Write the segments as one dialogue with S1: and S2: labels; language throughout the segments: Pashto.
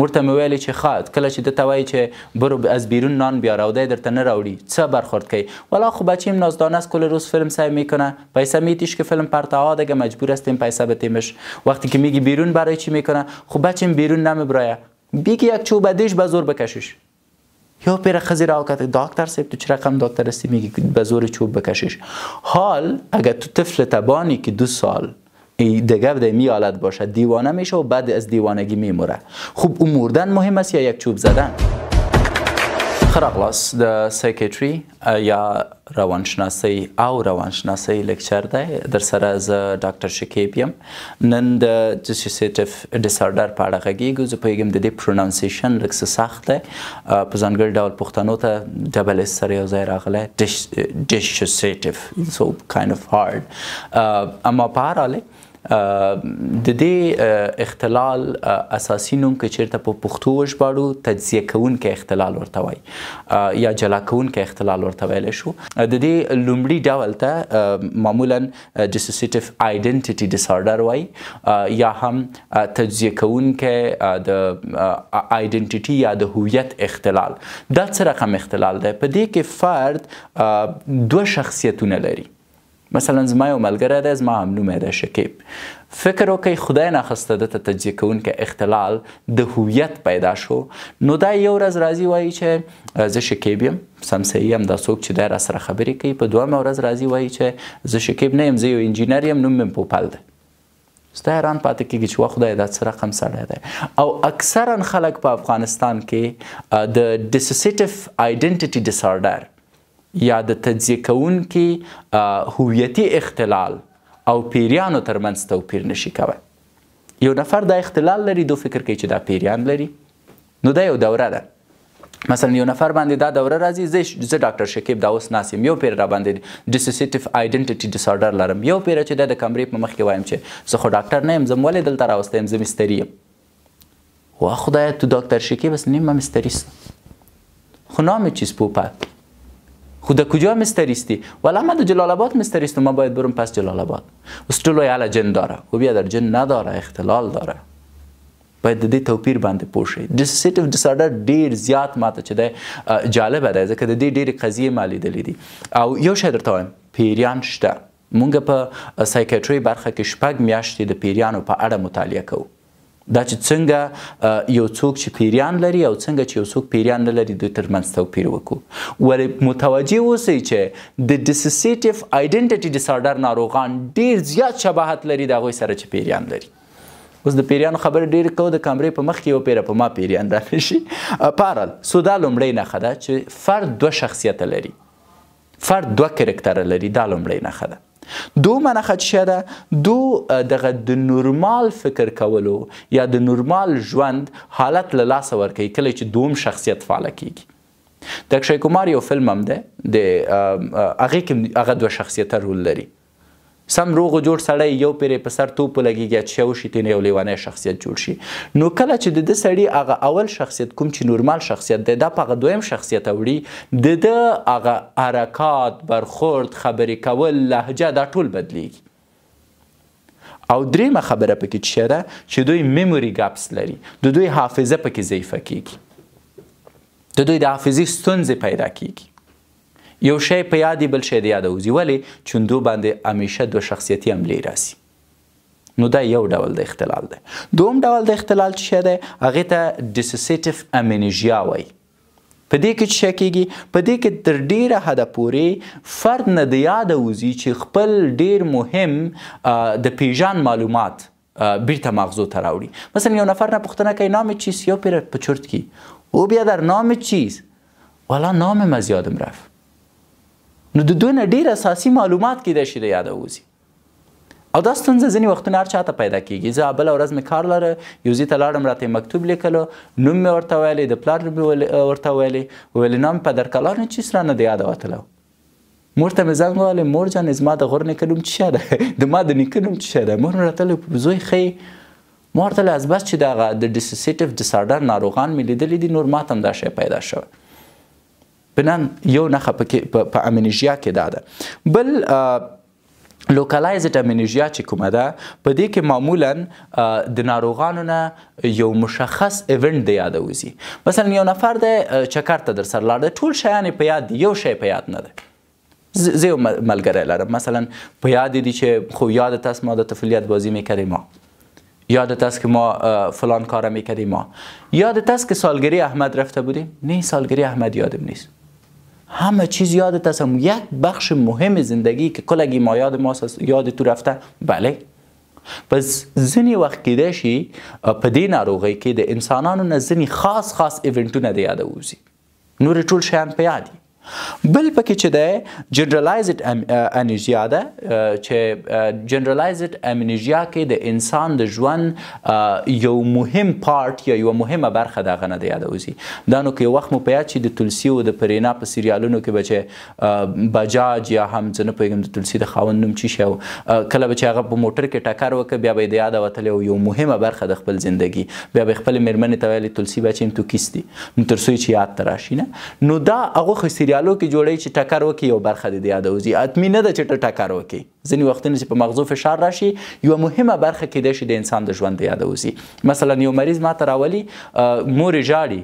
S1: مور ته مې ویلې چې ښه کله چې ده ته وایي چې برو از بیرون نان بیار او دی درته نه راوړي څه برخورد کوي والا خب بچیم نازدانه است کل روز فیلم سعی میکنه پیسه میتیش که فیلم پرتاها دیگه مجبور هستیم پیسه بتیمش وقتی که میگی بیرون برای چی میکنه خب بچیم بیرون نمیبرایه بگی یک چوب دیش به زور بکشش یا پیر خزی را که دکتر سیب تو چه رقم دکتر هستی میگی به زور چوب بکشش حال اگر تو طفل تبانی که 2 سال دیگه بده می حالت باشه دیوانه میشه و بعد از دیوانگی میموره خب اون مردن مهم است یا یک چوب زدن خراغلاس د سایکیاتری یا روانشناسی او روانشناسی لکچر ده در سره از ډاکټر شکیب یم نن د دیسوسییټیو ډیسارډر په اړه غږیږو زه پوهیږم د دې پرونانسیشن لږ څه سخت دی په ځانګړي ډول پښتنو ته ډبل اس سره یو ځای راغلی دیسوسییټیو سو کاینډ اف هارډ اما په هر حال د دې اختلال اساسي نوم که چیرته په پښتو وژباړو تجزیه کوونکی اختلال ورته وایي یا جلا کوونکی اختلال ورته ویلی شو د دې لومړي ډول ته معمولا ډیسوسییټیو آیډنټیټي ډیسارډر وایي یا هم تجزیه کوونکی د آیډنټیټي یا د هویت اختلال دا څه رقم اختلال دی په دې کې فرد 2 شخصیتونه لري مثلا زما یو ملګری دی زما هم نوم یې دی شکیب فکر وکړئ خدای ناخواسته دته تجزیه کوونکی اختلال د هویت پیدا شو نو دا یو ورځ راځي وایي چې زه شکیب یم سمسیي یم دا څوک چې دی راسره خبرې کوي په دویمه ورځ راځي وایي چې زه شکیب نه یم زه یو انجینر یم نوم مې پوپل دی ستا حیران پاتې کېږي چې وا خدای دا څه رقم سړی دی او اکثرا خلک په افغانستان کې د ډیسوسییټیو آیډنټیټي ډیسارډر یا د تجزیه کوونکي هویتي اختلال او پیریانو ترمنځ توپیر نشي کوی یو نفر دا اختلال لري دو فکر کوي چې دا پیریان لري نو دا یو دوره ده مثلا یو نفر باندې دا دوره راځي زه ډاکټر شکیب دا اوس ناست یم یو پیر را باندې ډیسوسییټیو آیډنټیټي ډیسارډر لرم یو پیر چې د کمرې په مخ کې وایم چې زه خو ډاکټر نه یم زه ولې دلته راوستی یم زه مستري یم وا خدایه تو ډاکټر شکیب است نیمه مستریست خو نام چیست پوپل خو د کجا مستریستی والا من د جلال آباد مستریستم ما باید برم پس جلال آباد استولو یالا جن داره و بیا در جن نداره اختلال داره باید د دې توپیر باندې پوه شئ ډیسوسییټیو ډیسارډر ډیر زیات ماته چې دی جالبه دی ځکه د دې ډېرې قضیې ما لیدلې دي او یو شی درته وایم پیریان شته مونږ په سایکیاتري برخه کې 6 میاشتې د پیریانو په اړه مطالعه کوو دا چې څنګه یو څوک چې پیریان لري او څنګه چې یو څوک پیریان نه لري دوی ترمنځ توپیر وکړو ولې متوجه اوسئ چې د ډیسوسییټیو آیډنټیټي ډیسارډر ناروغان ډیر زیات شباهت لري د هغوی سره چې پیریان لري اوس د پیریانو خبرې ډېرې کوو د کمرې په مخ کې یو پیره په ما پیریان رانشي پارل سو دا لومړۍ نښه ده چې فرد 2 شخصیته لري فرد 2 کرکټره لري دا لومړۍ نښه ده دومه نښه چې ده دو دغه د نورمال فکر کولو یا د نورمال ژوند حالت له لاسه ورکوي کله چې دوم شخصیت فعاله کیږي د اکشی کمار یو فلم هم دی د هغې کې هغه 2 شخصیته رول لري سم روغ و جوړ سړی یو پیرې په سر توپ ولګېږي چې وشي ترې یو لیونی شخصیت جوړ شي نو کله چې د ده سړي هغه اول شخصیت کوم چې نورمال شخصیت دی دا په هغه دویم شخصیت وړي د ده هغه حرکات برخورد خبرې کول لهجه دا ټول بدلیږي او دریمه خبره پکې چې ده چې دوی میموري ګپس لري د دوی حافظه پکې ضعیفه کیږي د دوی د حافظې ستونزې پیدا کیږي یو شی په یادی بل شی د یاده وځي ولې چوندو باندې همیشه 2 شخصیتي حملې راسي نو دا یو ډول د اختلال دی دوم ډول د اختلال چې دی هغې ته ډیسوسییټیو امنیژیا وایي په دې کې چې کېږي په دې کې تر ډیره حده پورې فرد نه د یاده وځي چې خپل ډیر مهم د پیژان معلومات بیرته مغزو ته راوړي مثلا یو نفر نه پوښتنه کوي نام چیست یو پیر په چرت کی او بیا در نام چیست والا نامم از یادم رفت نو د دوی نه ډېر اساسي معلومات کیدای شي د یاده وځي او دا ستونزه ځینې وختونه هر چاته پیدا کیږي زه بله ورځ مې کار لره یو ځای ته لاړم راته یې مکتوب لیکلو نوم مې ورته ویلی د پلار نوم مې ورته ویلی ویلې نام پدرکلار نه چیست رانه د یاده وتلی مور ته مې زنګ وهلی مور جانې زما د غور نیکه نوم څه شی دی د ما د نیکه نوم څه شی دی مور مې راته ویلي زوی ښیي ما ورته ویلې از بس چې دغه د ډیسوسییټیو ډیسارډر ناروغان مې لیدلي دي نور ماته هم دا شی پیدا شوی بنان یو نښه په امنیژیا کې دا ده بل لوکالایزډ امنیژیا چې کومه ده په دې کې معمولا د ناروغانو نه یو مشخص ایونټ د یاده وځي. مثلا یو نفر دی چکر ته در سره لاړ، ټول شیان په یاد دي، یو شی په یاد نه دی. زه یو ملګری لرم مثلا په یاد دي چې خب یادت است ما در طفولیت بازی میکردیم، ما یادت است که ما فلان کار میکردیم، ما یادت است که سالگیری احمد رفته بودیم؟ نه سالگیری احمد یادم نیست. همه چیز یادت است، یک بخش مهم زندگی که کلگی ما یاد تو رفته. بله پس ځینې وخت کیدای شي په دې ناروغۍ کې د انسانانو نه ځینې خاص ایونټونه د یاده وځي، نور ټول شیان په یاد دي. بل پکې چې ده جنرالایزډ امنیژیا ده، چې جنرالایزډ امنیژیا کې د انسان د ژوند یو مهم پارت یا یو مهمه برخه د هغه نه د یاده وځي. دا نو که یو وخت مو په یاد شي د تلسی او د پرینا په سریالونو کې به چې بجاج یا هم زه نه پوهېږم د تلسی د خاوند نوم چی شي، کله به چې هغه په موټر کې ټکر وکړ بیا به یې د یاده وتلی او یو مهمه برخه د خپل زندگی، بیا به خپلې مېرمنې ته ویلې تلسی بچیم تو کیستی، نو تر څو چې یاد ته راشي نه. نو دا هغه خو سریالو کې جوړی چې ټکر وکړي یو برخه د یاده وځي. حتمي نه ده چې ته ټکر وکړي، ځینې وختونه چې په مغزو فشار راشي یوه مهمه برخه کیدای شي د انسان د ژوند د یاده وځي. مثلا یو مریض ما ته راولي مورې ژاړي،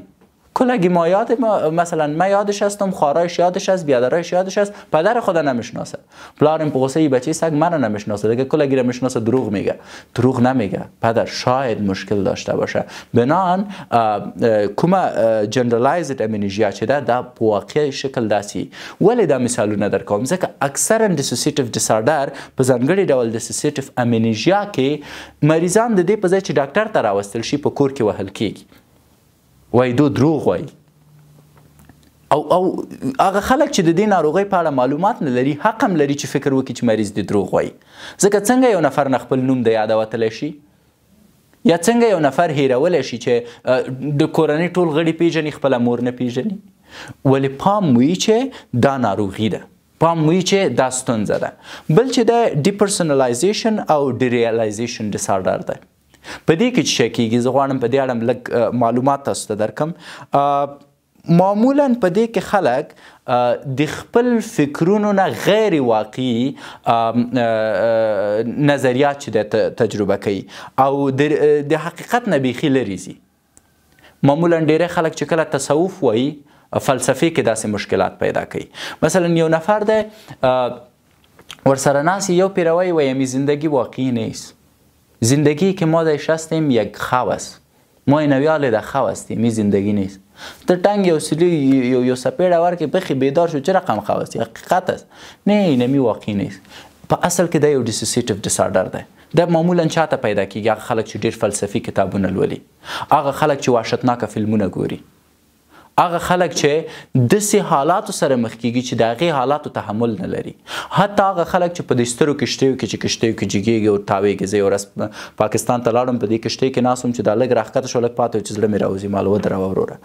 S1: کلگی ما یادم مثلا من یادش هستم، خوارایش یادش هست، بیادرایش یادش هست، پدر خود نمیشناسه، پلارم په غصه بچه سگ من نمیشناسه، دیگه کلگی رو میشناسه دروغ میگه، دروغ نمیگه، پدر شاید مشکل داشته باشه. بنان کومه جنرالایزد امنیژیا چې ده دا په واقعي شکل داسي. ولې دا مثالونه درکوم؟ ځکه اکثرا دیسوسیټیو ډیسارډر په ځانګړي ډول دیسوسیټیو امنیژیا کې مریضان د دې په ځای چې ډاکټر ته راوستل شي په کور کې وهل کیږي، وای دو دروغ وای. او هغه خلک چې د دې ناروغۍ په اړه معلومات نه لري حق هم لري چې فکر وکړي چې مریض دی دروغ وای. ځکه څنګه یو نفر نه خپل نوم د یاده وتلی شي، یا څنګه یو نفر هیرولی شي چې د کورنۍ ټول غړي پیژني خپله مور نه پیژني. ولې پام وي چې دا ناروغي ده، پام وي چې دا ستونزه ده. بل چې د ډیپرسونالایزیشن او ډیریالایزیشن ډیسارډر ده. په دې کې چې شی کېږي، زه غواړم په دې اړه لږ معلومات تاسو ته درکم. معمولا په دې کې خلک د خپل فکرونو نه غیر واقعي نظریات چې د تجربه کوي او د حقیقت نه بیخي لرې ځي. معمولا ډیری خلک چې کله تصوف وایي فلسفې کې داسې مشکلات پیدا کوي. مثلا یو نفر دی ورسره ناست یو پیروی وایي زندگی واقعی نیست، زندگی که ما درش هستیم یک خواب است، ما نویال در خواب هستیم، این زندگی نیست. در تنگ یو سلی یو سپیده ور که بخی بیدار شد چه رقم خواب است؟ حقیقت است. نه اینمی واقعی نیست. په اصل کې دا یو ډیسوسیټیو ډیسارډر دی. دا معمولا چاته پیدا کیږي؟ هغه خلک چې ډیر فلسفي کتابونه لولي، هغه خلک چې وحشتناکه فلمونه ګوري، هغه خلک چې داسې حالاتو سره مخ کیږي چې د هغې حالاتو تحمل نه لري. حتی هغه خلک چې په دې سترو کشتیو کې چې کشتیو کې جګیږي او تاویږي. زه یو ورځ پاکستان ته لاړم، په دې کشتۍ کې ناست وم چې دا لږ راښکته شو، لږ پاتې و چې زړه مې راوځي، ما ودروه وروره.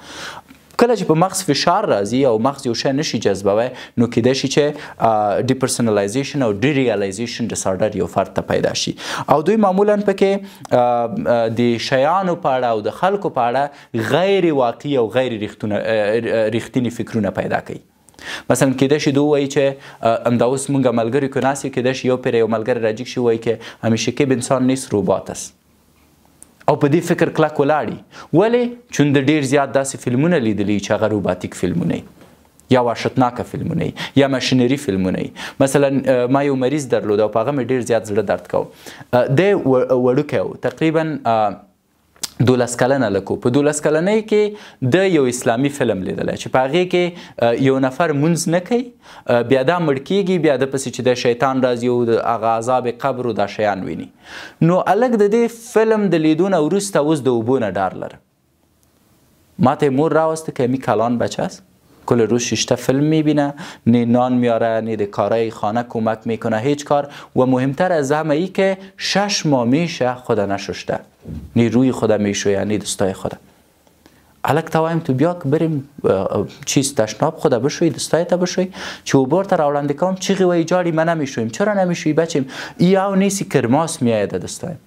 S1: کله چې په مغز فشار راځي او مغز یو شی نشي جذبوی، نو کیدای شي چې ډیپرسونالایزیشن او ډیریالایزیشن ډیسارډر یو فرد ته پیدا شي. او دوی معمولا پکې د شیانو په اړه او د خلکو په اړه غیر واقعي او غیر ریښتیني فکرونه پیدا کوي. مثلا کیدای شي دوی وایي چې همدا اوس مونږ ملګري کې ناست یو، کیدای شي یو پیر یو ملګری راجګ شي وایي چې همیشه کې انسان نیست روبات است، او په دې فکر کلک ولاړي. ولې؟ چون د ډیر زیات داسې فلمونه لیدلي چې هغه روباتیک فلمونه یا وحشتناکه فلمونه یا ماشینري فلمونه. مثلا ما یو مریض درلود او په هغه مې ډیر زیات زړه درد کو. دی وړوکی و، تقریبا 12 کلنه لکو. په 12 کلنۍ کې د یو اسلامي فلم لیدلی چې په هغې کې یو نفر مونځ نه کوي، بیا دا مړ کیږي، بیا د پسې چې د شیطان راځي او د هغه عذاب قبر او دا شیان ویني. نو الګ د دې فلم د لیدو نه وروسته اوس د اوبو نه ډار لره. ما ته مور راوسته که می کلان بچه است، کل روز 6 فیلم میبینه، نه نان میاره نه د کارهای خانه کمک میکنه، هیچ کار. و مهمتر از همه ای که 6 ماه میشه خود نشسته، نه روی خود میشویه نه دستای خود. الک توایم تو بیا که بریم چیز تشناب خود بشوی، دستای تا بشوی، چه اوبر تا راولنده کام چیغی و ایجاری ما نمیشویم، چرا نمیشوی بچیم؟ یا نیسی کرماس میاید دستایم.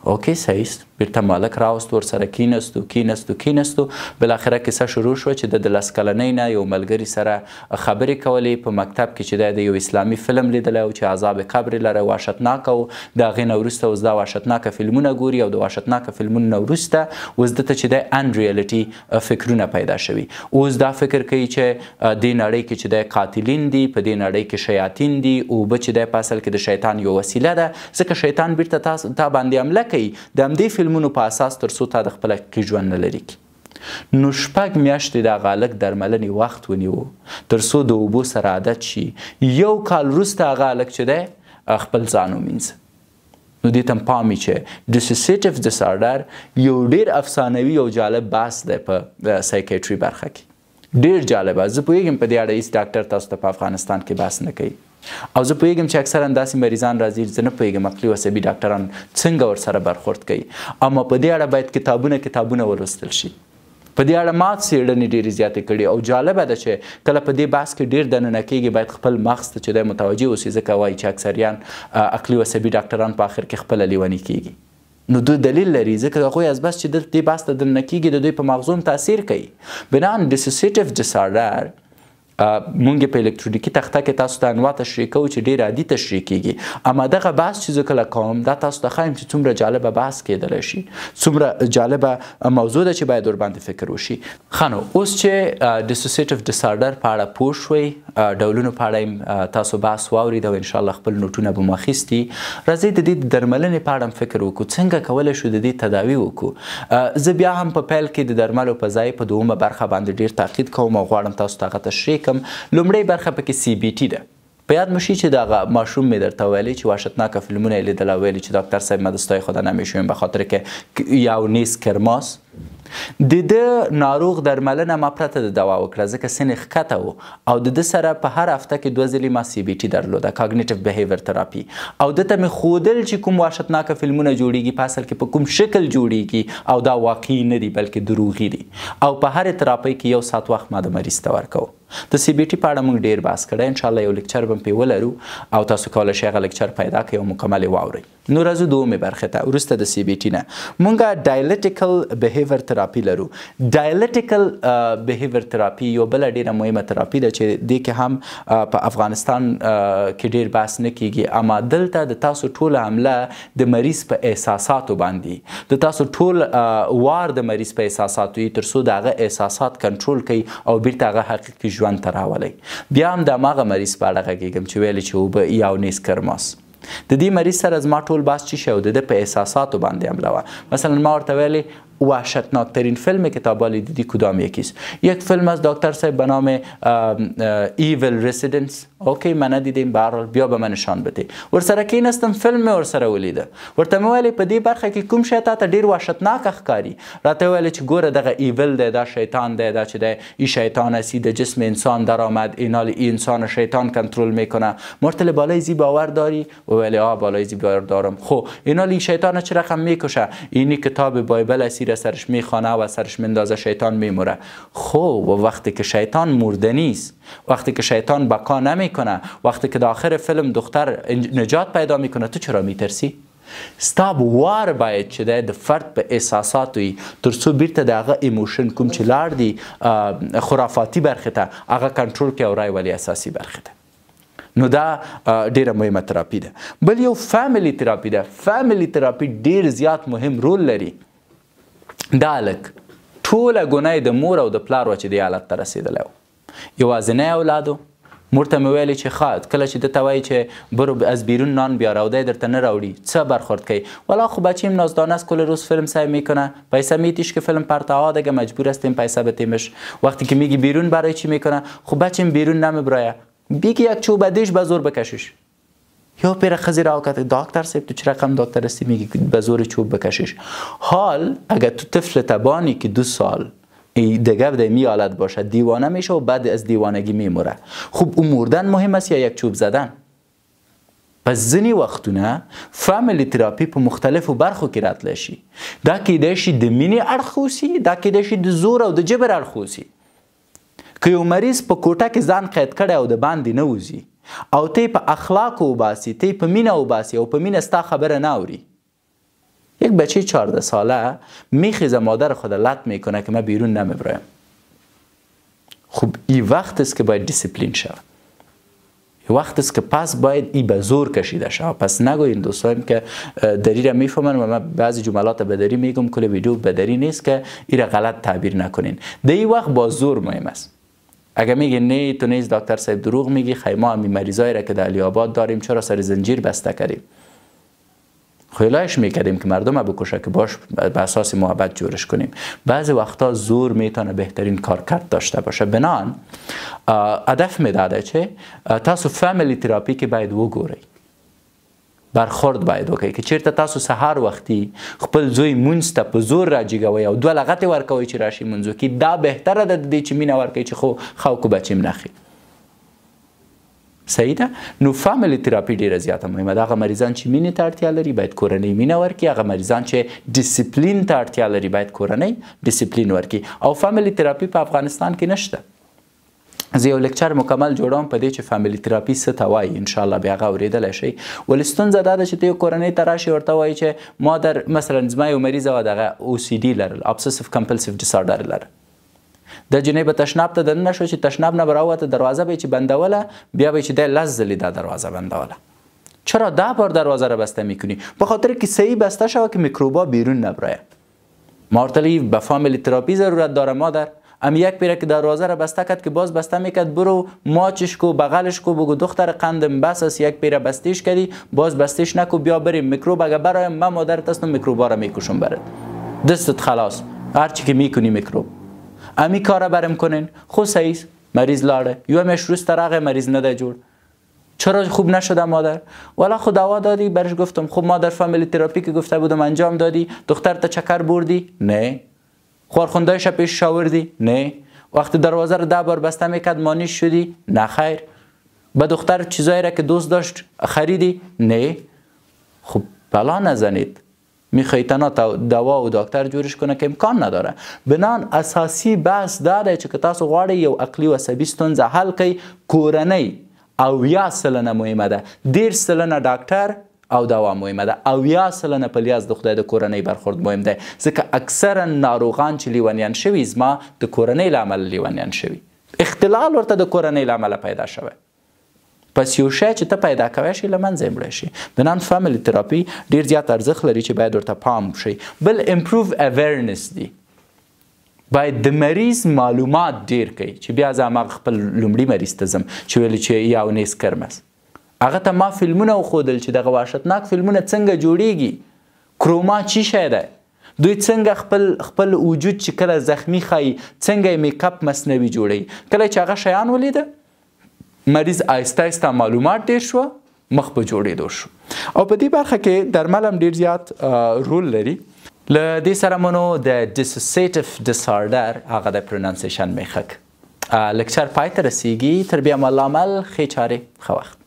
S1: اوکی صحیح است، بیرته مالک راوست ورسره کینستو بالاخره کیسه شروع شوه چې د 10 کلنۍ نه یو ملګري سره خبرې کولې په مکتب کې چې د یو اسلامي فلم لیدلی و چې عذاب قبر لره وحشتناکه و د هغې نه وروسته اوس دا وحشتناکه فلمونه ګوري او د وحشتناکه فلمونو نه وروسته اوس دته چې دی ان ریالټي فکرونه پیدا شوي اوس دا فکر کوي چې دې نړۍ کې چې دی قاتلین دي په دې نړۍ کې شیاطین دي اوبه چې دی په اصل کې د شیطان یو وسیله ده ځکه شیطان بیرته تا باندې حمله کوي د همدې فلمونو په اساس تر څو تا د خپل حقیقي ژوند نه لري نو 6 میاشتې د هغه هلک درملنې وخت ونیو تر څو د اوبو سره عادت شي 1 کال وروسته هغه هلک چې دی خپل ځان ومینځه نو دې ته پام وي چې ډیسوسیټیو ډیسارډر یو ډېر افسانوي او جالب بحث دی په سایکیټري برخه کې ډېر جالبه زه پوهېږم په دې اړه هېڅ ډاکټر تاسو ته په افغانستان کې بحث نه کوي او زه پوهېږم چې اکثرا داسې مریضان راځي زه نه پوهېږم عقلي او عصبي ډاکټران څنګه ورسره برخورد کوي اما په دې اړه باید کتابونه ولوستل شي په دې اړه ما څېړنې ډېرې زیاتې کړي او جالبه ده چې کله په دې بحث کې ډېر دننه کېږي باید خپل مغز ته چې دی متوجه اوسي ځکه وایي چې اکثریان عقلي او عصبي ډاکټران په آخر کې خپله لیوني کېږي نو دوی دلیل لري ځکه هغوی از بس چې دې بحث ته دننه کېږي د دوی په مغزو تاثیر کوي بنان ډیسوسیټیو ډیسارډر مونږ په الکترونیکي تخته کې تاسو ته انواع تشریح کوو چې ډېر عادي تشریح کېږي اما دغه بحث چې زه کله کوم دا تاسو ته ښایم چې څومره جالبه بحث کېدلی شي څومره جالبه موضوع ده چې باید ورباندې فکر وشي ښه نو اوس چې ډیسوسیټیو ډیسارډر په اړه پوه شوئ ډولونو په اړه تاسو بحث واورید او انشاءالله خپل نوټونه به مو اخیستي راځئ د دې د درملنې په اړه هم فکر وکړو څنګه کولی شو د دې تداوي وکړو زه بیا هم په پیل کې د درملو په ځای په 2مه برخه باندې ډېر تاکید کوم او غواړم تاسو ته هغه تشریح لومړی برخه پکې سی بی ټي ده په یاد مو شي چې دغه ماشوم مې درته ویلی چې وحشتناکه فلمونه یې لیدل او ویلي چې دکتر صاحب من دستای خدا نمیشویم به خاطر که یو نیز کرماس د ده ناروغ درملنه ما پرته د دوا وکړه ځکه سن یې ښکته و او د ده سره په هر هفته کې 2 ځلې ما سی بی ټي درلوده کاګنیټیو بیهیویر تراپي او ده ته مې ښودل چې کوم وحشتناکه فلمونه جوړیږي په اصل کې په کوم شکل جوړیږي او دا واقعي نه دي بلکې دروغي دي او په هرې تراپۍ کې 1 ساعت وخت ما د مریض ته ورکوو د سی بی ټي په اړه موږ ډېر بحث کړی انشاءالله یو لیکچر به پرې ولرو او تاسو کولی شئ هغه لیکچر پیدا کړئ او مکمل یې واورئ نو راځو 2مې برخې ته وروسته د سی بی ټي نه موږ ډایلټیکل بیهیویر تراپي لرو ډایلټیکل بیهیویر تراپي یو بله ډېره مهمه تراپي ده چې دې کې هم په افغانستان کې ډېر بحث نه کیږي اما دلته د تاسو ټوله حمله د مریض په احساساتو باندې د تاسو ټول وار د مریض په احساساتو یي تر څو د هغه احساسات کنټرول کوي او بیرته هغه حقیقي ژوند ته راولئ بیا هم د هماغه مریض په اړه غږېږم چې ویلې چې اوبه یا نیز کرماس د دې مریض سره زما ټول بحث چې شی و د ده په احساساتو باندې حمله وه مثلا ما ورته ویلی وحشتناکترین فیلم کتابالی دیدی کدام یکیست یک فیلم از دکتر صاحب به نام ایول ریسیدنس اوکی من ندیدیم به هر حال بیا به من نشان بده ورسره کېنستم فیلم مې ورسره ولیده ورته مې ویلې په دې برخه کې کوم شی تا ته ډېر وحشتناکه ښکاري راته ویلې چې ګوره دغه ایول دی دا شیطان دی دا چې دی این شیطان است د جسم انسان در آمد اینال انسان شیطان کنترل میکنه مرتل بالای زی باور داری و ویلی بالای زی باور دارم خب اینال این شیطان چه رقم میکشه اینی کتاب بایبل اسیر سرش میخوانه و سرش مندازه شیطان میموره خب و وقتی که شیطان مرده نیست وقتی که شیطان بقا نمیکنه وقتی که داخل فیلم دختر نجات پیدا میکنه تو چرا میترسی؟ ستا وار باید چې د فرد په احساساتو وي تر څو بیرته د هغه ایموشن کوم چې لاړ دي خرافاتي برخې ته هغه کنټرول کړي او رای ولې اساسي برخې ته نو دا ډیره مهمه تراپي ده بل یو فیملی تراپي ده فیملی تراپي ډیر زیات مهم رول لري دا هلک ټوله ګناه د مور او د پلار وه چې دې حالت ته رسېدلی و یوازینی اولاد و مور ته مې ویلې چې ښه کله چې ده ته وایي چې برو از بیرون نان بیار او دی درته نه راوړي څه برخورد کوي والا خب بچیم نازدانه است کل روز فیلم سعی میکنه پیسه میتیش که فیلم پرتها دیگه مجبور هستیم پیسه بتیمش وقتی که میگی بیرون برای چی میکنه خب بچیم بیرون نمیبرایه بیگی یک چوب دیش به زور بکشیش یا پیر خزی را که دکتر صاحب تو چه رقم دکتر هستی میگی به زور چوب بکشیش حال اگر تو طفل تبانی که 2 سال دیگه در می حالت باشه دیوانه میشه و بعد از دیوانگی میموره خب اون مردن مهم است یا یک چوب زدن پس ځینې وختونه فیملی تراپي په مختلفو برخو کې راتلی شي دا کیدای شي د مینې اړخ اوسي دا کیدای شي د زور او د جبر اړخ اوسي که یو مریض په کوټه کې ځان قید کړی او د باندې نه وځي او ته په اخلاقو وباسي ته په مینه وباسي او په مینه ستا خبره نه اوري یک بچه 14 ساله میخیزه مادر خود لط میکنه که من بیرون نمیبرایم. خب این وقت است که باید دیسیپلین شود. این وقت است که پس باید این به زور کشیده شود. پس نگوین دوستایم که دری را میفهمن و من بعضی جملات بدری میگم، کل ویدیو بدری نیست که این را غلط تعبیر نکنین. در این وقت با زور مهم است. اگه میگی نه تو نیست دکتر صاحب دروغ میگی، خیلی ما همین مریضایی را که در علی آباد داریم چرا سر زنجیر بسته کردیم؟ خیلیش میکردیم که مردم بکشه که باش به اساس محبت جورش کنیم. بعضی وقتا زور میتونه بهترین کارکرد داشته باشه. بنان هدف میداده چه تاسو فامیلی تراپی که باید وګورئ، برخورد باید وکړئ که چیرته تاسو سهار وختي خپل زوی مونځ ته په زور راجیګوئ او 2 لغتې ورکوئ چې راشي مونځ وکړي، دا بهتره ده د دې چې مینه ورکوئ چې خو خو بچیم نخي. صحیح ده؟ نو فامیلی تراپی ډیره زیاته مهمه ده. هغه مریضان چې مینې ته اړتیا لري باید کورنۍ مینه ورکړي، هغه مریضان چې ډیسپلین ته اړتیا لري باید کورنۍ ډیسپلین ورکړي. او فامیلی تراپی په افغانستان کې نشته. زه یو لیکچر مکمل جوړوم په دې چې فامیلی تراپی څه ته وایي، ان شاء الله بیا هغه اورېدلی شئ. ولې ستونزه دا ده چې ته یو کورنۍ ته راشي ورته وایي چې ما در مثلا زما یو مریض وه دغه OCD لرل، ابسسیو کمپلسیو ډیسارډر لرل. د جنې به تشناب ته دننه شو چې تشناب نه به راووته دروازه به یې چې بندوله بیا به یې چې دی 10 ځلې دا دروازه بندوله. چرا 10 بار دروازه را بسته میکنی؟ به خاطر که صحیح بسته شوه که میکروبا بیرون نبرایه. ما ورته به فامیلی تراپی ضرورت داره مادر. ام یک پیره که دروازه را بسته کرد که باز بسته میکرد برو ماچش کو بغلش کو بگو دختر قندم بس است، یک پیره بستیش کردی باز بستیش نکو بیا بریم میکروب اگه برایم من مادرت هستم میکروبا را میکشم برات دستت خلاص هرچی که میکنی میکروب. امی کارا برم کنین خو صحیح مریض لاړه یو مش روز ترغه مریض نده جوړ. چرا خوب نشده مادر؟ والا خود دوا دادی برش گفتم خب مادر فامیلی تراپی که گفته بودم انجام دادی، دختر تا چکر بردی؟ نه. خورخوندایش پیش شاوردی؟ نه. وقتی دروازه رو 10 بار بسته میکرد مانیش شدی؟ نه خیر. به دختر چیزایی را که دوست داشت خریدی؟ نه. خب بلا نزنید. میخوای تنها دوا و دکتر جورش کنه که امکان نداره. بنان اساسی بحث داره چې تاسو غواړئ یو عقلی و عصبي ستونزه حل کړئ، کورنۍ 80% مهمه ده. 10% ډاکټر او دوا مهمه ده. 80% پلیاز د خدای د کورنۍ برخورد مهم ده، ځکه اکثرا ناروغان چې لیونیان شوي زما د کورنۍ له امله لیونیان شوي. اختلال ورته د کورنۍ له امله پیدا شوی. پس یو شی چې ته پیدا کوی شي له منځه یې مړی شي. بنان فامیلی تراپی ډېر زیات ارزښت لري چې باید ورته پام شي. بل امپروو اویرنس دی. باید د مریض معلومات ډېر کوي چې بیا زه هماغه خپل لومړي مریض ته ځم چې ویلې چې یا اونیز کرمس هغه ته ما فلمونه وښودل چې دغه وحشتناک فلمونه څنګه جوړیږي، کروما چی شی ده، دوی څنګه خپل وجود چې کله زخمی ښایي څنګه یې میکاپ مصنوي جوړوي. کله چې هغه شیان ولیده مریض آهسته آهسته معلومات ډېر شوه، مخ په جوړېدو شو. او په دې برخه کې درمل هم ډېر زیات رول لري. له دې سره مو نو د ډیسوسیټیو ډیسارډر هغه د پرونانسیشن میخک لیکچر پای ته رسیږي. تر بیا مو الله عمل ښې چارې ښه وخت.